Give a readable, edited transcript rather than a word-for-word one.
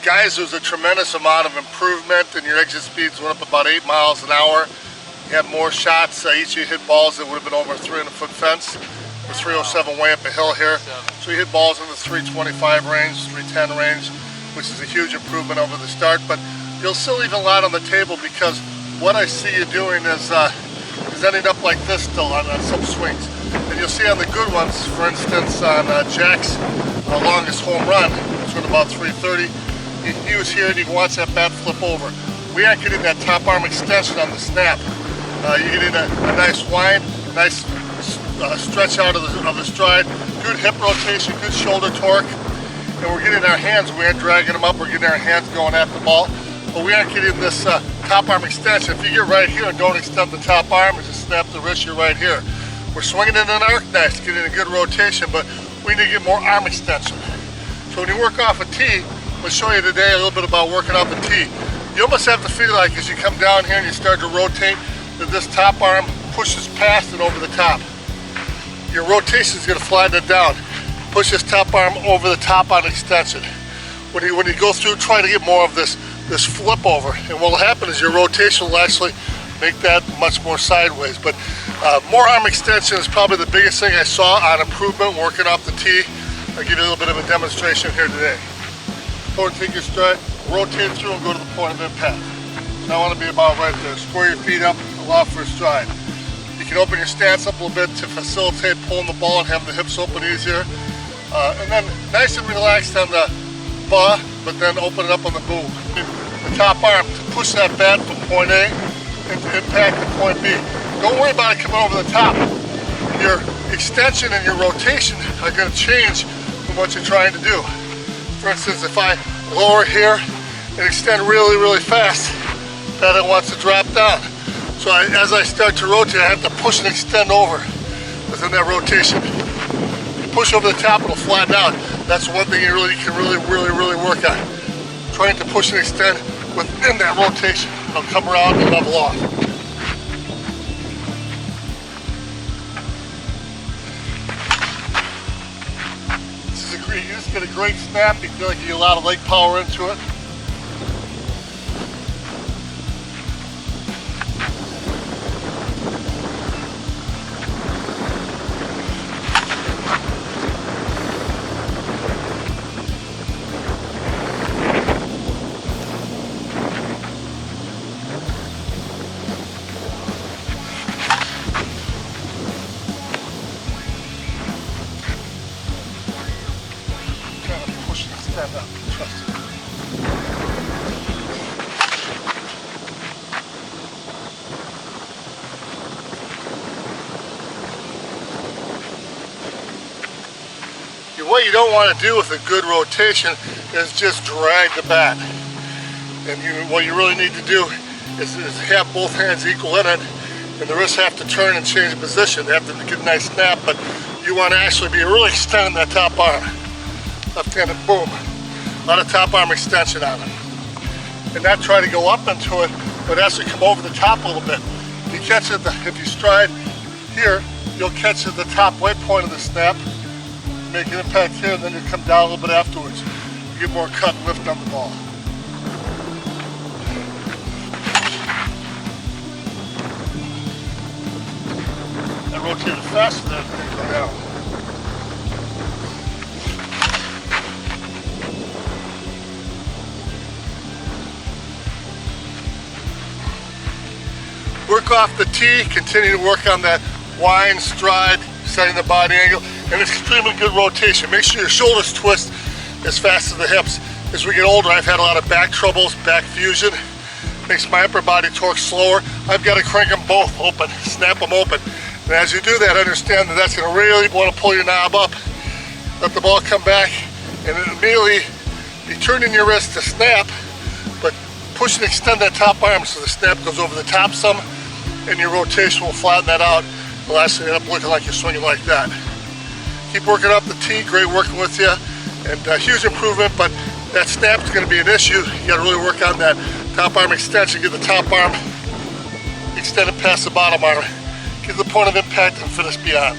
Guys, there's a tremendous amount of improvement, and your exit speeds went up about 8 miles an hour. You had more shots. Each of you hit balls that would have been over a 300-foot fence. We're 307 way up a hill here. So you hit balls in the 325 range, 310 range, which is a huge improvement over the start. But you'll still leave a lot on the table, because what I see you doing is ending up like this still on some swings. And you'll see on the good ones, for instance, on Jack's longest home run, which was about 330, he was here and you can watch that bat flip over. We aren't getting that top arm extension on the snap. You're getting a nice wind, nice stretch out of the stride, good hip rotation, good shoulder torque, and we're getting our hands, we aren't dragging them up, we're getting our hands going at the ball, but we aren't getting this top arm extension. If you get right here and don't extend the top arm and just snap the wrist, you're right here. We're swinging in an arc nice, getting a good rotation, but we need to get more arm extension. So when you work off a tee, we'll show you today a little bit about working off a tee. You almost have to feel like as you come down here and you start to rotate, that this top arm pushes past and over the top. Your rotation is going to flatten it down. Push this top arm over the top on extension. When you go through, try to get more of this flip over, and what will happen is your rotation will actually make that much more sideways. But more arm extension is probably the biggest thing I saw on improvement working off the tee. I'll give you a little bit of a demonstration here today. Go and take your stride, rotate through and go to the point of impact. And I want to be about right there. Square your feet up, allow for a stride. You can open your stance up a little bit to facilitate pulling the ball and having the hips open easier. And then nice and relaxed on the ba, but then open it up on the boom. The top arm to push that bat from point A into impact to point B. Don't worry about it coming over the top. Your extension and your rotation are going to change from what you're trying to do. For instance, if I lower here and extend really, really fast, that it wants to drop down. So as I start to rotate, I have to push and extend over within that rotation. You push over the top, it'll flatten out. That's one thing you can really work on. Trying to push and extend within that rotation. It'll come around and level off. This is you just get a great snap. You feel like you get a lot of leg power into it. Stand up, trust it. What you don't want to do with a good rotation is just drag the bat. And what you really need to do is have both hands equal in it, and the wrists have to turn and change position. They have to get a nice snap, but you want to actually be really extending that top arm. Left-handed boom. A lot of top arm extension on it. And not try to go up into it, but actually come over the top a little bit. You catch it, if you stride here, you'll catch at the top way point of the snap, make an impact here, and then you come down a little bit afterwards. You get more cut and lift on the ball. I rotate it faster than you go down. Work off the tee, continue to work on that wind, stride, setting the body angle, and it's extremely good rotation. Make sure your shoulders twist as fast as the hips. As we get older, I've had a lot of back troubles, back fusion. Makes my upper body torque slower. I've got to crank them both open, snap them open. And as you do that, understand that that's going to really want to pull your knob up, let the ball come back, and then immediately be turning your wrist to snap, but push and extend that top arm so the snap goes over the top some, and your rotation will flatten that out. It'll actually end up looking like you're swinging like that. Keep working up the tee, great working with you, and huge improvement, but that snap is going to be an issue. You got to really work on that top arm extension, get the top arm extended past the bottom arm, get to the point of impact and finish beyond.